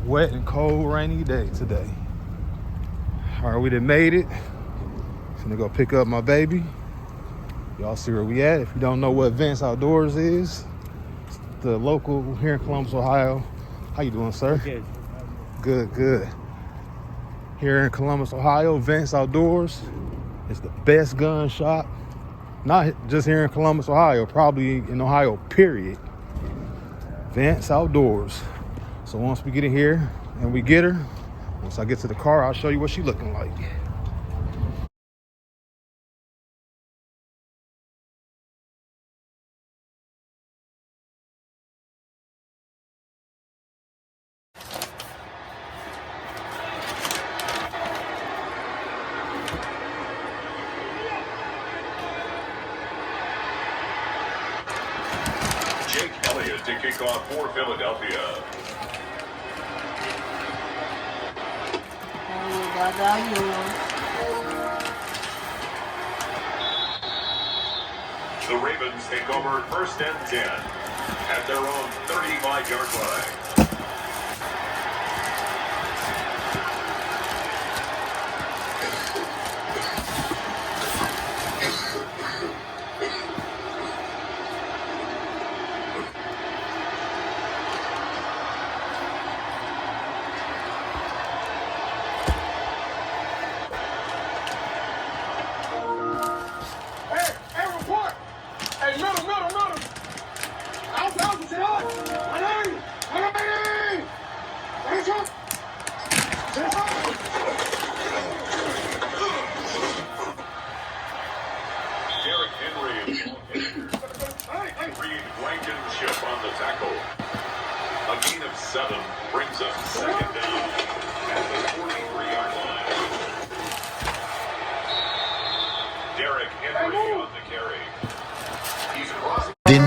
Wet and cold, rainy day today. All right, we done made it. Gonna go pick up my baby. Y'all see where we at. If you don't know what Vance Outdoors is, it's the local here in Columbus, Ohio. How you doing, sir? Good. Good, good. Here in Columbus, Ohio, Vance Outdoors is the best gun shop. Not just here in Columbus, Ohio, probably in Ohio, period. Vance Outdoors. So once we get in here and we get her, once I get to the car, I'll show you what she looking like. Jake Elliott to kick off for Philadelphia. The Ravens take over at 1st and 10 at their own 35-yard line. Derrick Henry Reed Blankenship on the tackle. A gain of 7 brings us 2nd down at the 43-yard line. Derrick Henry on the carry. He's across. The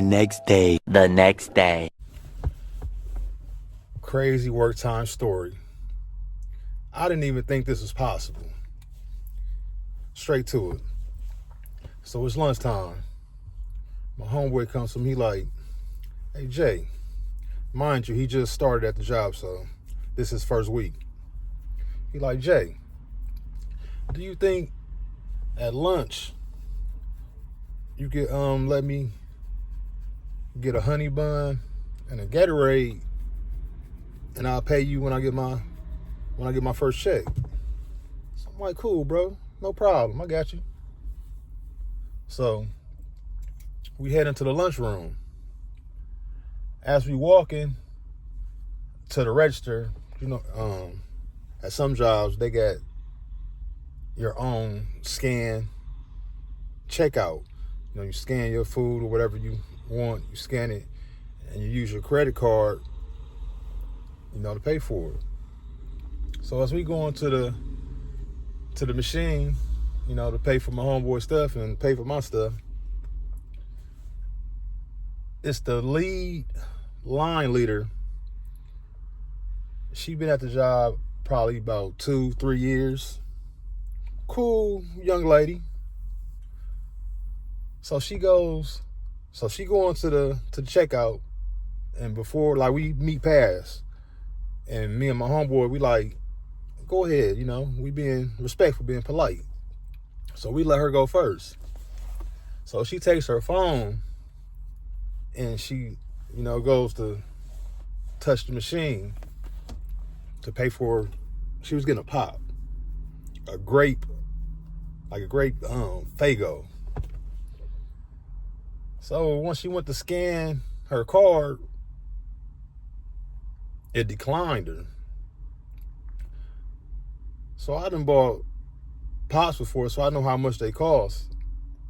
next day. Crazy work time story. I didn't even think this was possible. Straight to it. So it's lunchtime. My homeboy comes to me, he like, hey Jay, mind you, he just started at the job, so this is his first week. He like, Jay, do you think at lunch you could let me get a honey bun and a Gatorade, and I'll pay you when I get my first check? So I'm like, cool, bro, no problem, I got you. So we head into the lunchroom. As we walking to the register, you know, at some jobs they got your own scan checkout. You know, you scan your food or whatever you want, you scan it, and you use your credit card, you know, to pay for it. So as we go into the machine, you know, to pay for my homeboy stuff and pay for my stuff, it's the line leader. She been at the job probably about 2-3 years. Cool young lady. So she go into the checkout, and before, like, we meet past, and me and my homeboy, we like, go ahead, you know, we being respectful, being polite. So we let her go first. So she takes her phone and she, you know, goes to touch the machine to pay for, she was getting a pop, a grape Faygo. So once she went to scan her card, it declined her. So I done bought pops before, so I know how much they cost.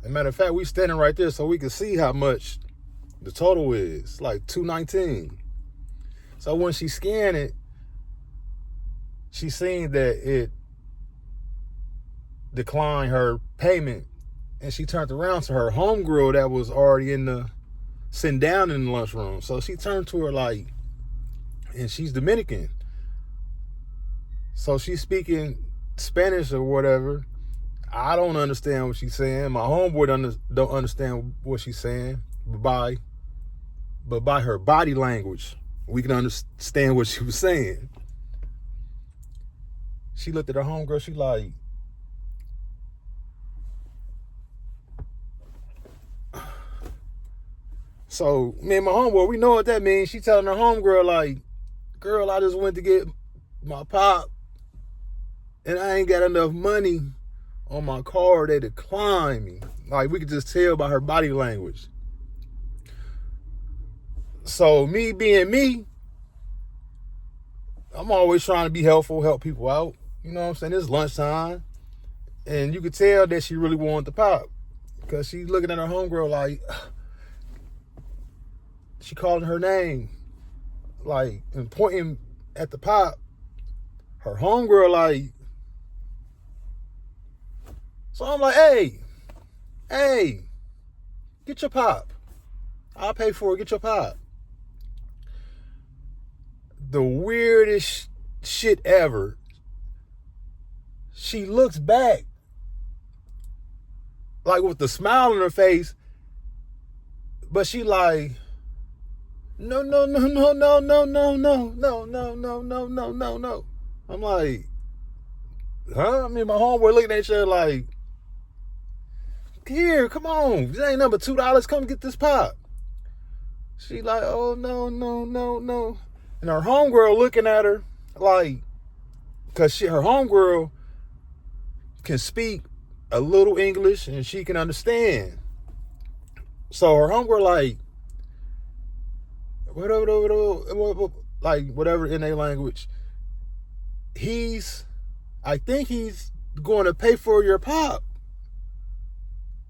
As a matter of fact, we standing right there so we can see how much the total is, like $219. So when she scanned it, she seen that it declined her payment, and she turned around to her homegirl that was already sitting down in the lunchroom. So she turned to her like, and she's Dominican, so she's speaking Spanish or whatever. I don't understand what she's saying. My homeboy don't understand what she's saying. But by her body language, we can understand what she was saying. She looked at her homegirl, she like, so me and my homeboy, we know what that means. She telling her homegirl like, girl, I just went to get my pop and I ain't got enough money on my card. They declined me. Like, we could just tell by her body language. So me being me, I'm always trying to be helpful, help people out. You know what I'm saying? It's lunchtime. And you could tell that she really wanted the pop. Because she's looking at her homegirl like, she calling her name. Like, and pointing at the pop. Her homegirl like, so I'm like, hey, get your pop. I'll pay for it, get your pop. The weirdest shit ever. She looks back, like with the smile on her face, but she like, no. I'm like, huh? I mean, my homeboy looking at each other like, here, come on. This ain't number $2. Come get this pop. She like, oh, no. And her homegirl looking at her like, because her homegirl can speak a little English and she can understand. So her homegirl like, whatever in their language, I think he's going to pay for your pop.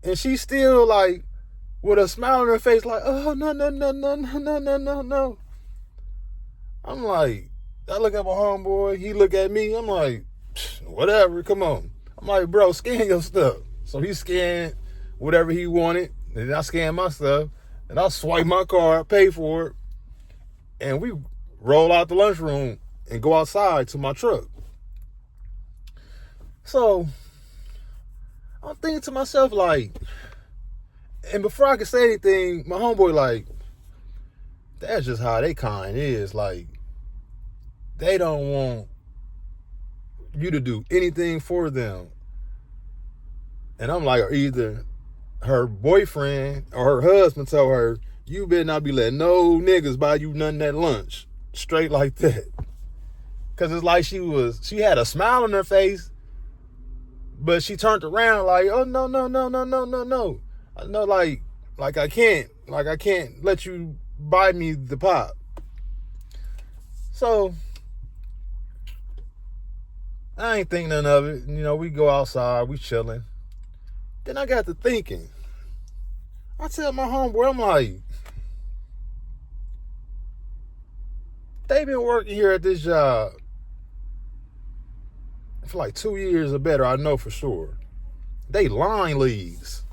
And she's still like, with a smile on her face, like, oh, no. I'm like, I look at my homeboy, he look at me, I'm like, whatever, come on. I'm like, bro, scan your stuff. So he scanned whatever he wanted, and then I scanned my stuff, and I swipe my card, pay for it, and we roll out the lunchroom and go outside to my truck. So I'm thinking to myself like, and before I could say anything, my homeboy like, that's just how they kind is. Like, they don't want you to do anything for them. And I'm like, either her boyfriend or her husband tell her, you better not be letting no niggas buy you nothing at lunch. Straight like that. Because it's like she had a smile on her face, but she turned around like, oh, no. I know, like I can't let you buy me the pop. So I ain't think none of it. You know, we go outside, we chilling. Then I got to thinking. I tell my homeboy, I'm like, they been working here at this job for like 2 years or better, I know for sure. They line leads.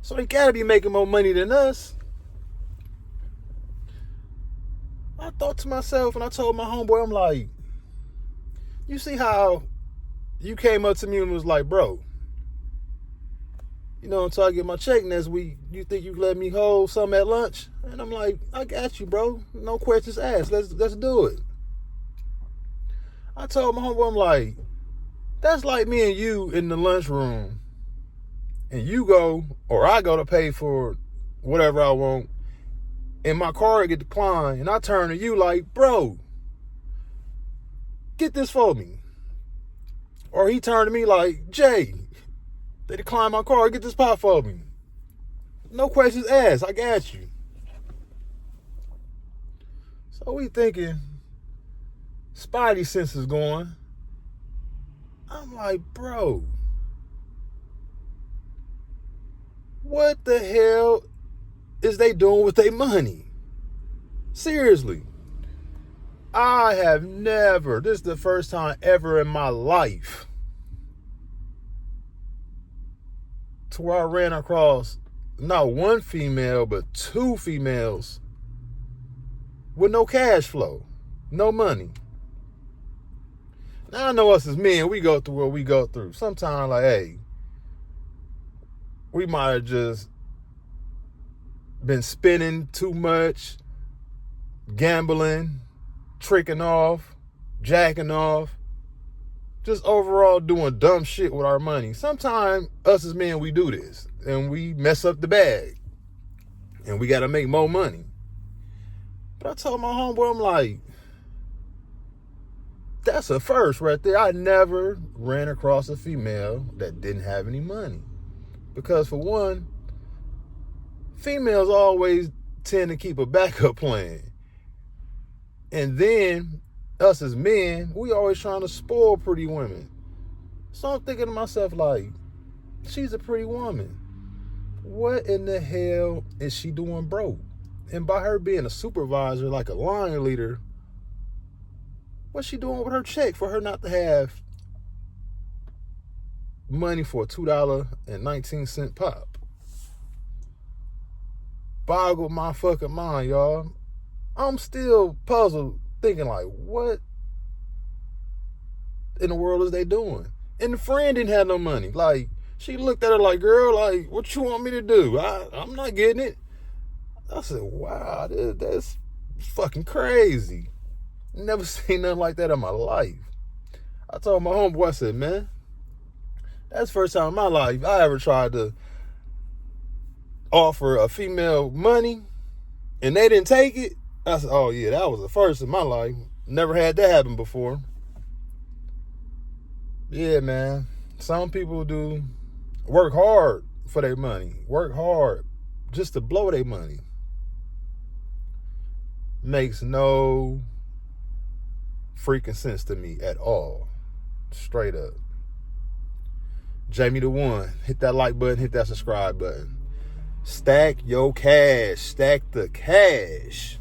So they gotta be making more money than us. I thought to myself, and I told my homeboy, I'm like, you see how you came up to me and was like, bro, you know, until I get my check next week, you think you let me hold something at lunch? And I'm like, I got you, bro. No questions asked. Let's do it. I told my homeboy, I'm like, that's like me and you in the lunchroom, and you go, or I go to pay for whatever I want, and my card get declined, and I turn to you like, bro, get this for me. Or he turned to me like, Jay, they declined my card, get this pop for me. No questions asked, I got you. So we thinking, Spidey sense is going. I'm like, bro, what the hell is they doing with their money? Seriously. I have never, this is the first time ever in my life to where I ran across not one female, but 2 females with no cash flow, no money. Now I know us as men, we go through what we go through. Sometimes like, hey, we might have just been spending too much, gambling, tricking off, jacking off, just overall doing dumb shit with our money. Sometimes us as men, we do this and we mess up the bag and we got to make more money. But I told my homeboy, I'm like, that's a first right there. I never ran across a female that didn't have any money. Because for one, females always tend to keep a backup plan. And then us as men, we always trying to spoil pretty women. So I'm thinking to myself, like, she's a pretty woman. What in the hell is she doing broke? And by her being a supervisor, like a line leader, what's she doing with her check for her not to have money for a $2.19 pop? Boggled my fucking mind, y'all. I'm still puzzled, thinking like, what in the world is they doing? And the friend didn't have no money. Like, she looked at her like, girl, like, what you want me to do? I'm not getting it. I said, wow, that's fucking crazy. Never seen nothing like that in my life. I told my homeboy, I said, man, that's the first time in my life I ever tried to offer a female money and they didn't take it. I said, oh yeah, that was the first in my life. Never had that happen before. Yeah, man. Some people do work hard for their money. Work hard just to blow their money. Makes no freaking sense to me at all. Straight up. Jamie the One. Hit that like button. Hit that subscribe button. Stack your cash. Stack the cash.